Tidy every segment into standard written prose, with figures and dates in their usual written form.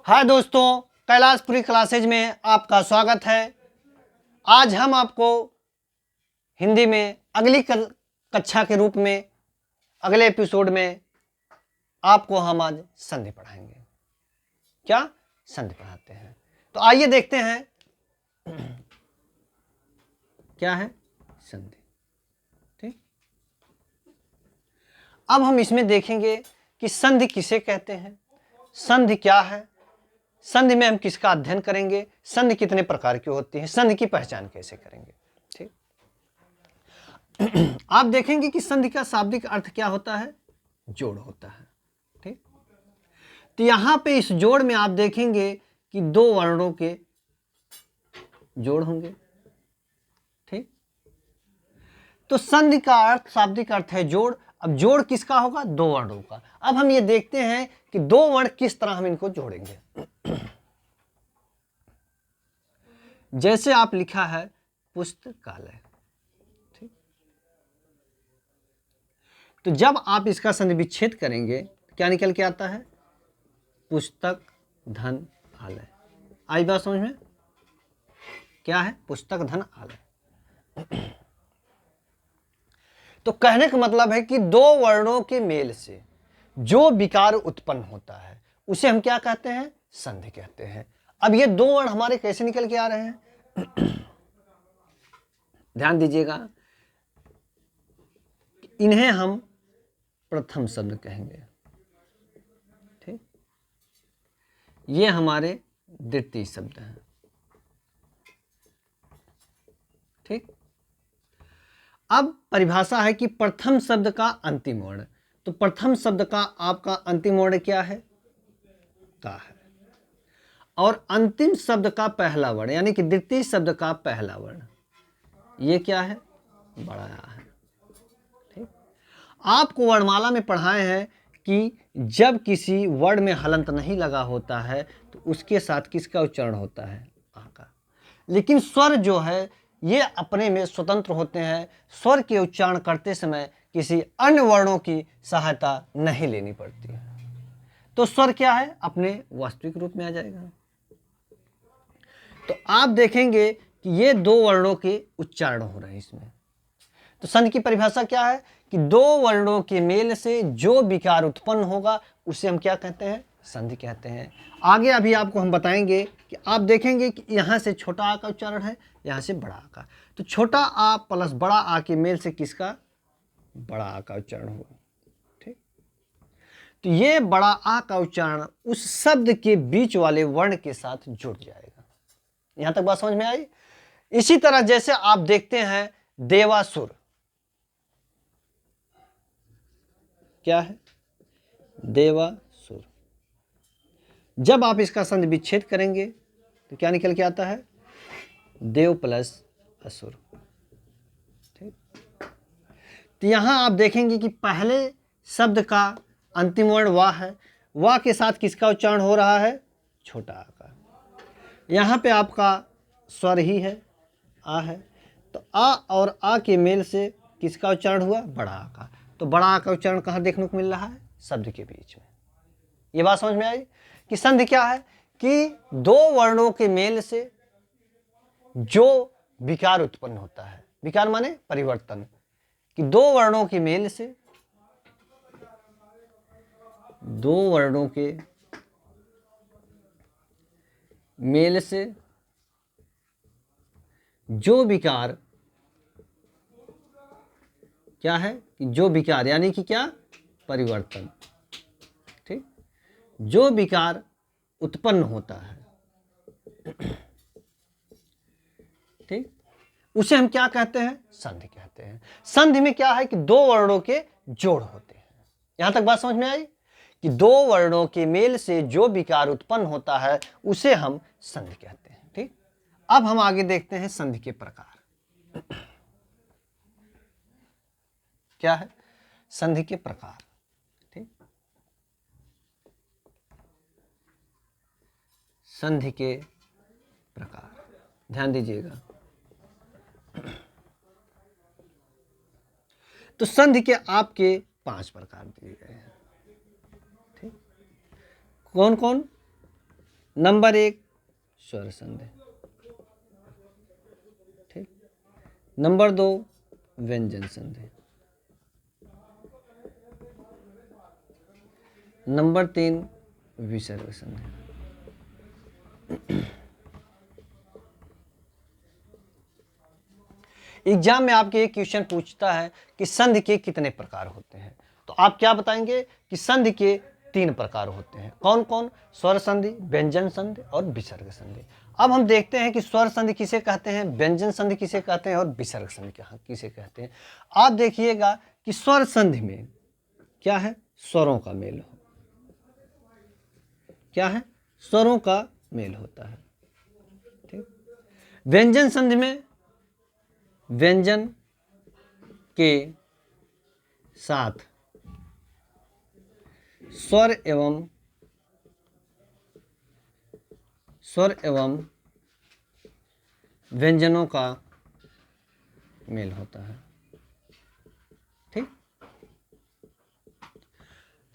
हाय दोस्तों, कैलाशपुरी क्लासेज में आपका स्वागत है। आज हम आपको हिंदी में अगली कक्षा के रूप में अगले एपिसोड में आपको हम आज संधि पढ़ाएंगे। क्या संधि पढ़ाते हैं? तो आइए देखते हैं क्या है संधि। ठीक, अब हम इसमें देखेंगे कि संधि किसे कहते हैं, संधि क्या है, संधि में हम किसका अध्ययन करेंगे, संधि कितने प्रकार की होती है, संधि की पहचान कैसे करेंगे। ठीक, आप देखेंगे कि संधि का शाब्दिक अर्थ क्या होता है, जोड़ होता है। ठीक, तो यहां पे इस जोड़ में आप देखेंगे कि दो वर्णों के जोड़ होंगे। ठीक, तो संधि का अर्थ, शाब्दिक अर्थ है जोड़। अब जोड़ किसका होगा? दो वर्णों का। अब हम ये देखते हैं कि दो वर्ण किस तरह हम इनको जोड़ेंगे। जैसे आप लिखा है पुस्तकालय। ठीक, तो जब आप इसका संधि विच्छेद करेंगे क्या निकल के आता है? पुस्तक धन आलय। आई बात समझ में? क्या है? पुस्तक धन आलय। तो कहने का मतलब है कि दो वर्णों के मेल से जो विकार उत्पन्न होता है उसे हम क्या कहते हैं? संधि कहते हैं। अब ये दो वर्ण हमारे कैसे निकल के आ रहे हैं? ध्यान दीजिएगा, इन्हें हम प्रथम शब्द कहेंगे। ठीक, ये हमारे द्वितीय शब्द हैं। ठीक, अब परिभाषा है कि प्रथम शब्द का अंतिम वर्ण। तो प्रथम शब्द का आपका अंतिम वर्ण क्या है? ता है। और अंतिम शब्द का पहला वर्ण यानी कि द्वितीय शब्द का पहला वर्ण ये क्या है? बड़ा आ है। ठीक, आपको वर्णमाला में पढ़ाए हैं कि जब किसी वर्ण में हलंत नहीं लगा होता है तो उसके साथ किसका उच्चारण होता है? आ का। लेकिन स्वर जो है ये अपने में स्वतंत्र होते हैं। स्वर के उच्चारण करते समय किसी अन्य वर्णों की सहायता नहीं लेनी पड़ती है। तो स्वर क्या है? अपने वास्तविक रूप में आ जाएगा। तो आप देखेंगे कि ये दो वर्णों के उच्चारण हो रहे हैं इसमें। तो संधि की परिभाषा क्या है कि दो वर्णों के मेल से जो विकार उत्पन्न होगा उसे हम क्या कहते हैं? संधि कहते हैं। आगे अभी आपको हम बताएंगे कि आप देखेंगे कि यहाँ से छोटा आ का उच्चारण है, यहाँ से बड़ा आ का। तो छोटा आ प्लस बड़ा आ के मेल से किसका? बड़ा आ का उच्चारण होगा। ठीक, तो ये बड़ा आ का उच्चारण उस शब्द के बीच वाले वर्ण के साथ जुड़ जाएगा। यहां तक बात समझ में आई? इसी तरह जैसे आप देखते हैं देवासुर, क्या है? देवासुर। जब आप इसका संधि विच्छेद करेंगे तो क्या निकल के आता है? देव प्लस असुर। ठीक, तो यहां आप देखेंगे कि पहले शब्द का अंतिम वर्ण वाह है, वाह के साथ किसका उच्चारण हो रहा है? छोटा आ का। यहां पे आपका स्वर ही है, आ है। तो आ और आ के मेल से किसका उच्चारण हुआ? बड़ा आ का। तो बड़ा आ का उच्चारण कहाँ देखने को मिल रहा है? शब्द के बीच में। ये बात समझ में आई कि संधि क्या है कि दो वर्णों के मेल से जो विकार उत्पन्न होता है, विकार माने परिवर्तन, कि दो वर्णों के मेल से, दो वर्णों के मेल से जो विकार, क्या है कि जो विकार यानी कि क्या? परिवर्तन। ठीक, जो विकार उत्पन्न होता है, ठीक, उसे हम क्या कहते हैं? संधि कहते हैं। संधि में क्या है कि दो वर्णों के जोड़ होते हैं। यहां तक बात समझ में आई कि दो वर्णों के मेल से जो विकार उत्पन्न होता है उसे हम संधि कहते हैं। ठीक, अब हम आगे देखते हैं संधि के प्रकार। क्या है? संधि के प्रकार। ठीक, संधि के प्रकार ध्यान दीजिएगा। तो संधि के आपके 5 प्रकार दिए गए हैं। ठीक, कौन कौन? नंबर 1 स्वर संधि, ठीक। नंबर 2 व्यंजन संधि, नंबर 3 विसर्ग संधि। एग्जाम में आपके एक क्वेश्चन पूछता है कि संधि के कितने प्रकार होते हैं, तो आप क्या बताएंगे कि संधि के 3 प्रकार होते हैं। कौन कौन? स्वर संधि, व्यंजन संधि और विसर्ग संधि। अब हम देखते हैं कि स्वर संधि किसे कहते हैं, व्यंजन संधि किसे कहते हैं और विसर्ग संधि किसे कहते हैं। आप देखिएगा कि स्वर संधि में क्या है, स्वरों का मेल हो, क्या है, स्वरों का मेल होता है, ठीक। व्यंजन संधि में व्यंजन के साथ स्वर एवं व्यंजनों का मेल होता है, ठीक।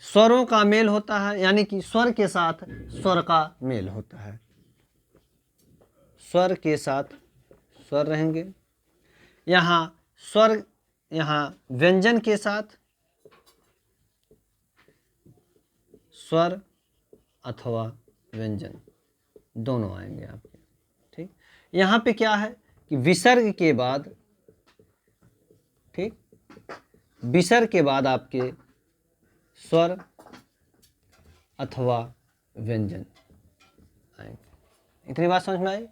स्वरों का मेल होता है, यानी कि स्वर के साथ स्वर का मेल होता है, स्वर के साथ स्वर रहेंगे, यहाँ स्वर, यहाँ व्यंजन के साथ स्वर अथवा व्यंजन दोनों आएंगे आपके, ठीक। यहाँ पे क्या है कि विसर्ग के बाद, ठीक, विसर्ग के बाद आपके स्वर अथवा व्यंजन आएंगे। इतनी बात समझ में आई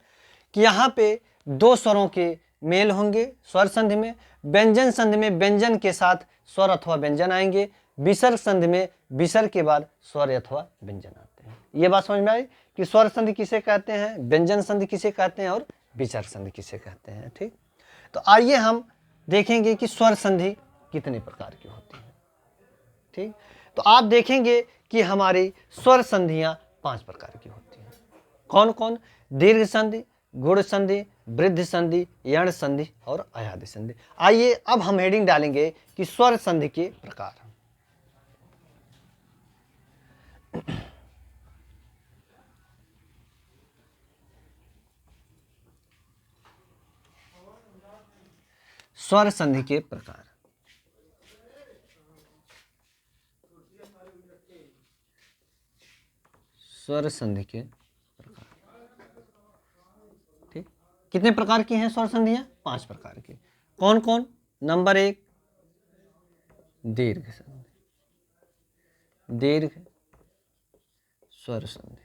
कि यहाँ पे 2 स्वरों के मेल होंगे स्वर संधि में, व्यंजन संधि में व्यंजन के साथ स्वर अथवा व्यंजन आएंगे, विसर्ग संधि में विसर्ग के बाद स्वर अथवा व्यंजन आते हैं। ये बात समझ में आई कि स्वर संधि किसे कहते हैं, व्यंजन संधि किसे कहते हैं और विसर्ग संधि किसे कहते हैं, ठीक। तो आइए हम देखेंगे कि स्वर संधि कितने प्रकार की होती है, ठीक। तो आप देखेंगे कि हमारी स्वर संधियां 5 प्रकार की होती हैं। कौन कौन? दीर्घ संधि, गुण संधि, वृद्धि संधि, यण संधि और अयादि संधि। आइए अब हम हेडिंग डालेंगे कि स्वर संधि के प्रकार। स्वर संधि के प्रकार। स्वर संधि के प्रकार, ठीक। कितने प्रकार की हैं स्वर संधियां? 5 प्रकार की। कौन कौन? नंबर 1 दीर्घ संधि, दीर्घ स्वर संधि।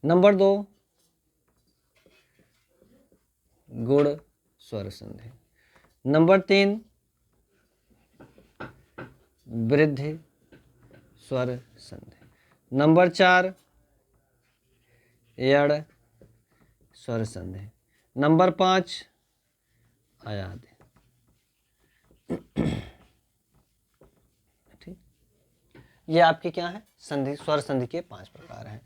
नंबर 2 गुण स्वर संधि। नंबर 3 वृद्धि स्वर संधि। नंबर 4 यड़ स्वर संधि। नंबर 5 अयादि, ठीक। ये आपके क्या है, संधि, स्वर संधि के 5 प्रकार हैं।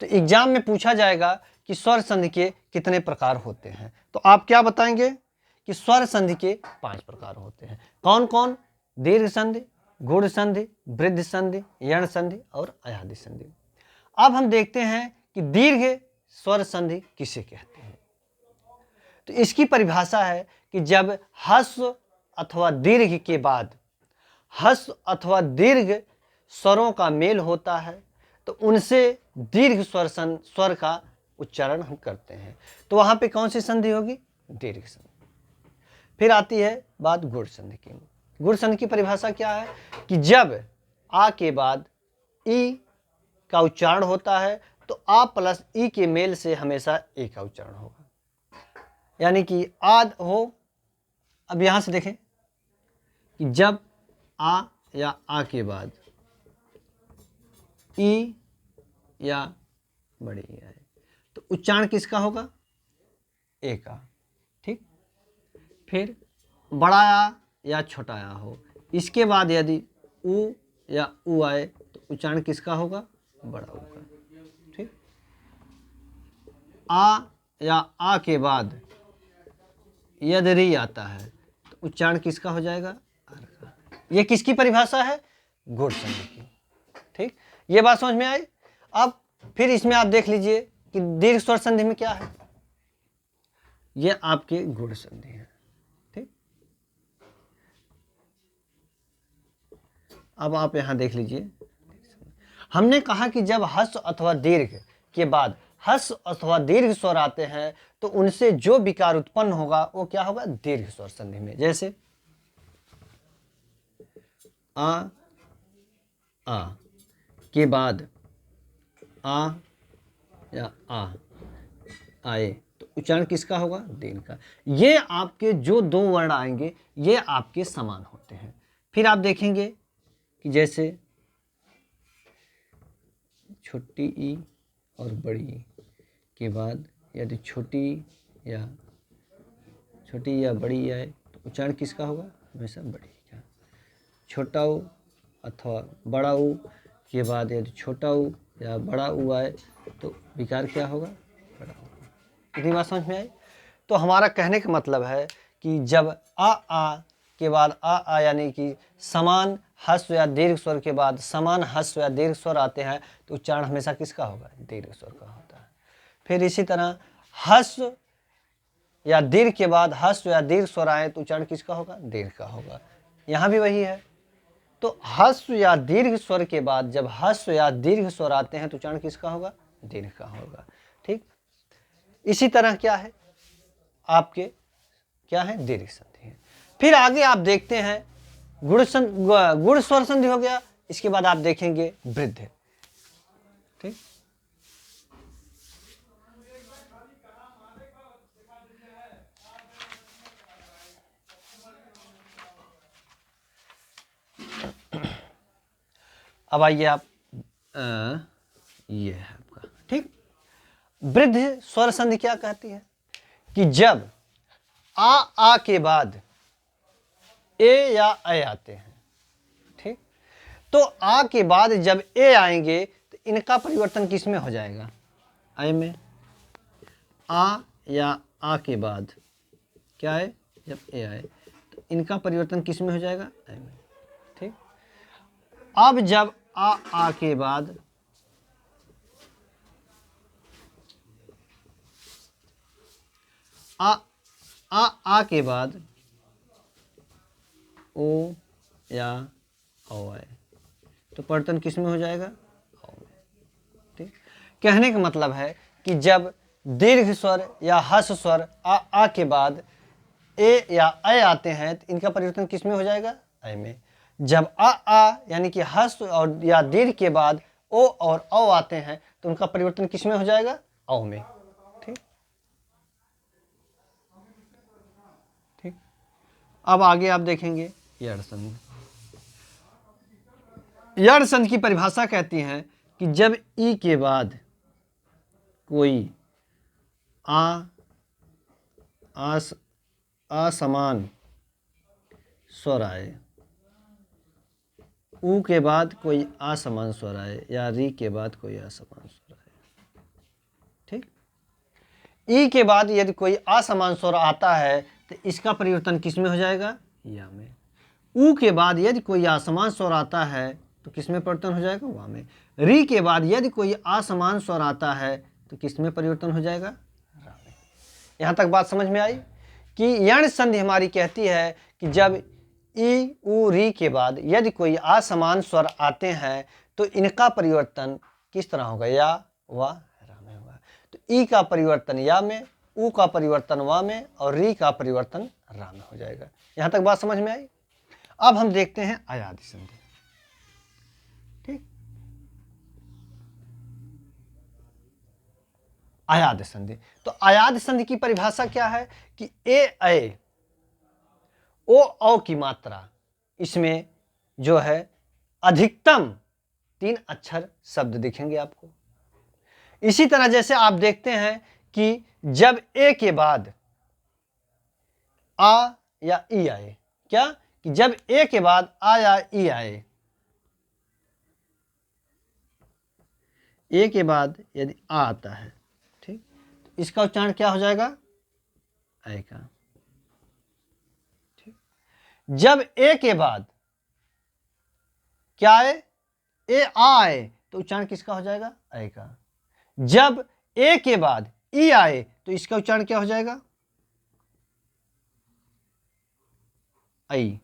तो एग्जाम में पूछा जाएगा कि स्वर संधि के कितने प्रकार होते हैं, तो आप क्या बताएंगे कि स्वर संधि के 5 प्रकार होते हैं। कौन कौन? दीर्घ संधि, गुण संधि, वृद्धि संधि, यण संधि और अयादि संधि। अब हम देखते हैं कि दीर्घ स्वर संधि किसे कहते हैं। तो इसकी परिभाषा है कि जब ह्रस्व अथवा दीर्घ के बाद ह्रस्व अथवा दीर्घ स्वरों का मेल होता है तो उनसे दीर्घ स्वर का उच्चारण हम करते हैं। तो वहां पे कौन सी संधि होगी? दीर्घ संधि। फिर आती है बात गुण संधि की। गुण संधि की परिभाषा क्या है कि जब आ के बाद ई का उच्चारण होता है तो आ प्लस ई के मेल से हमेशा ए का उच्चारण होगा, यानी कि आद हो। अब यहां से देखें कि जब आ या आ के बाद ई या बड़ी ई आए तो उच्चारण किसका होगा? ए का, ठीक। फिर बड़ा आ या छोटा आ हो, इसके बाद यदि उ या उ आए तो उच्चारण किसका होगा? बड़ा उ का, ठीक। आ या आ के बाद यदि री आता है तो उच्चारण किसका हो जाएगा? आर का। ये किसकी परिभाषा है? गुण संधि की, ठीक। ये बात समझ में आई। अब फिर इसमें आप देख लीजिए कि दीर्घ स्वर संधि में क्या है, ये आपके गुण संधि है। ठीक, अब आप यहां देख लीजिए, हमने कहा कि जब ह्रस्व अथवा दीर्घ के बाद ह्रस्व अथवा दीर्घ स्वर आते हैं तो उनसे जो विकार उत्पन्न होगा वो क्या होगा, दीर्घ स्वर संधि में। जैसे आ के बाद आ या आए तो उच्चारण किसका होगा, दीर्घ का। ये आपके जो दो वर्ण आएंगे ये आपके समान होते हैं। फिर आप देखेंगे कि जैसे छोटी ई और बड़ी ई के बाद यदि छोटी या बड़ी आए तो उच्चारण किसका होगा, हमेशा बड़ी का। छोटा ऊ अथवा बड़ा ऊ के बाद यदि छोटा ऊ या बड़ा ऊ आए तो विकार क्या होगा, बड़ा ऊ। इतनी बात समझ में आई। तो हमारा कहने का मतलब है कि जब आ के बाद आ यानी कि समान ह्रस्व या दीर्घ स्वर के बाद समान ह्रस्व या दीर्घ स्वर आते हैं तो उच्चारण हमेशा किसका होगा, दीर्घ स्वर का होता है। फिर इसी तरह ह्रस्व या दीर्घ के बाद ह्रस्व या दीर्घ स्वर आए तो उच्चारण किसका होगा, दीर्घ का होगा। यहाँ भी वही है। तो ह्रस्व या दीर्घ स्वर के बाद जब ह्रस्व या दीर्घ स्वर आते हैं तो उच्चारण किसका होगा, दीर्घ का होगा। ठीक, इसी तरह क्या है आपके, क्या है, दीर्घ संधि है। फिर आगे आप देखते हैं गुण स्वर संधि हो गया। इसके बाद आप देखेंगे वृद्ध। ठीक, अब आइए आप ये है आपका। ठीक, वृद्ध स्वर संधि क्या कहती है कि जब आ के बाद ए या ऐ आते हैं। ठीक, तो आ के बाद जब ए आएंगे तो इनका परिवर्तन किस में हो जाएगा, ऐ में। आ या आ के बाद क्या है, जब ए आए तो इनका परिवर्तन किस में हो जाएगा, ऐ में। ठीक, अब जब आ के बाद आ के बाद ओ या औ आए तो परिवर्तन किस में हो जाएगा, औ में। ठीक, कहने का मतलब है कि जब दीर्घ स्वर या ह्रस्व स्वर आ के बाद ए या ऐ आते हैं तो इनका परिवर्तन किस में हो जाएगा, ऐ में। जब आ यानी कि ह्रस्व और या दीर्घ के बाद ओ और औ आते हैं तो उनका परिवर्तन किस में हो जाएगा, औ में। ठीक, ठीक, अब आगे आप देखेंगे यड़ संधि। यड़ संधि की परिभाषा कहती है कि जब ई के बाद कोई असमान स्वर आए, ऊ के बाद कोई असमान स्वर आए या री के बाद कोई असमान स्वर आए। ठीक, ई के बाद यदि कोई असमान स्वर आता है तो इसका परिवर्तन किस में हो जाएगा, या में। ऊ के बाद यदि कोई असमान स्वर आता है तो किस में परिवर्तन हो जाएगा, वा में। री के बाद यदि कोई असमान स्वर आता है तो किस में परिवर्तन हो जाएगा, रा में। यहाँ तक बात समझ में आई कि यण संधि हमारी कहती है कि जब ई ऊ री के बाद यदि कोई असमान स्वर आते हैं तो इनका परिवर्तन किस तरह होगा, या वा रा में होगा। तो ई का परिवर्तन या में, ऊ का परिवर्तन वा में और री का परिवर्तन रा में हो जाएगा। यहाँ तक बात समझ में आई। अब हम देखते हैं अयादि संधि। ठीक, अयादि संधि। तो अयादि संधि की परिभाषा क्या है कि ए ऐ ओ औ की मात्रा इसमें जो है अधिकतम 3 अक्षर शब्द दिखेंगे आपको। इसी तरह जैसे आप देखते हैं कि जब ए के बाद आ या ई आए, क्या कि जब ए के बाद आ या ई आए, ए के बाद यदि आ आता है, ठीक, तो इसका उच्चारण क्या हो जाएगा, ऐ का। ठीक, जब ए के बाद क्या आए, ए आ आए तो उच्चारण किसका हो जाएगा? ऐ का। जब ए के बाद ई आए तो इसका उच्चारण क्या हो जाएगा? ऐ।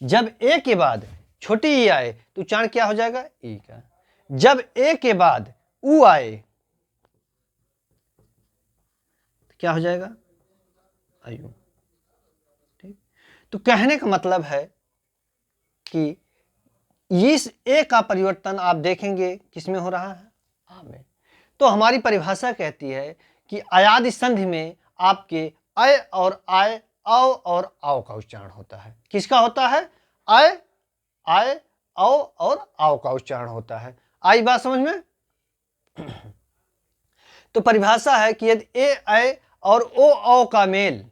जब ए के बाद छोटी ई आए तो उच्चारण क्या हो जाएगा? ई का। जब ए के बाद उ आए तो क्या हो जाएगा? आयु। ठीक। तो कहने का मतलब है कि इस ए का परिवर्तन आप देखेंगे किसमें हो रहा है? आ में। तो हमारी परिभाषा कहती है कि अयादि संधि में आपके अय और आय, औ और आओ का उच्चारण होता है। किसका होता है? अय, आय, औ और आओ का उच्चारण होता है। आई बात समझ में? तो परिभाषा है कि यदि ए, ऐ और ओ, औ का मेल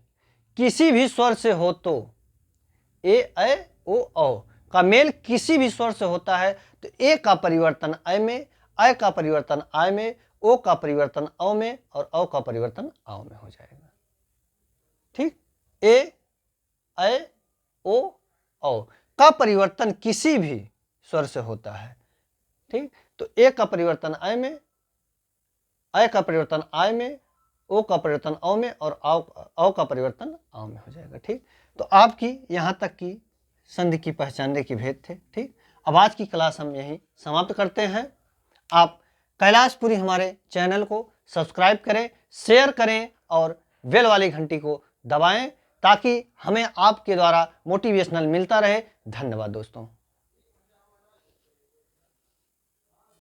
किसी भी स्वर से हो तो ए, ऐ, ओ, औ का मेल किसी भी स्वर से होता है तो ए का परिवर्तन ऐ में, ऐ का परिवर्तन आय में, ओ का परिवर्तन औ में और औ का परिवर्तन आओ में हो जाएगा। ठीक। ए, ऐ, ओ, औ का परिवर्तन किसी भी स्वर से होता है। ठीक। तो ए का परिवर्तन ऐ में, ऐ का परिवर्तन आय में, ओ का परिवर्तन औ में और औ का परिवर्तन आओ में हो जाएगा। ठीक। तो आपकी यहाँ तक की संधि की पहचानने की भेद थे। ठीक। अब आज की क्लास हम यहीं समाप्त करते हैं। आप कैलाशपुरी हमारे चैनल को सब्सक्राइब करें, शेयर करें और बेल वाली घंटी को दबाएं ताकि हमें आपके द्वारा मोटिवेशनल मिलता रहे। धन्यवाद दोस्तों।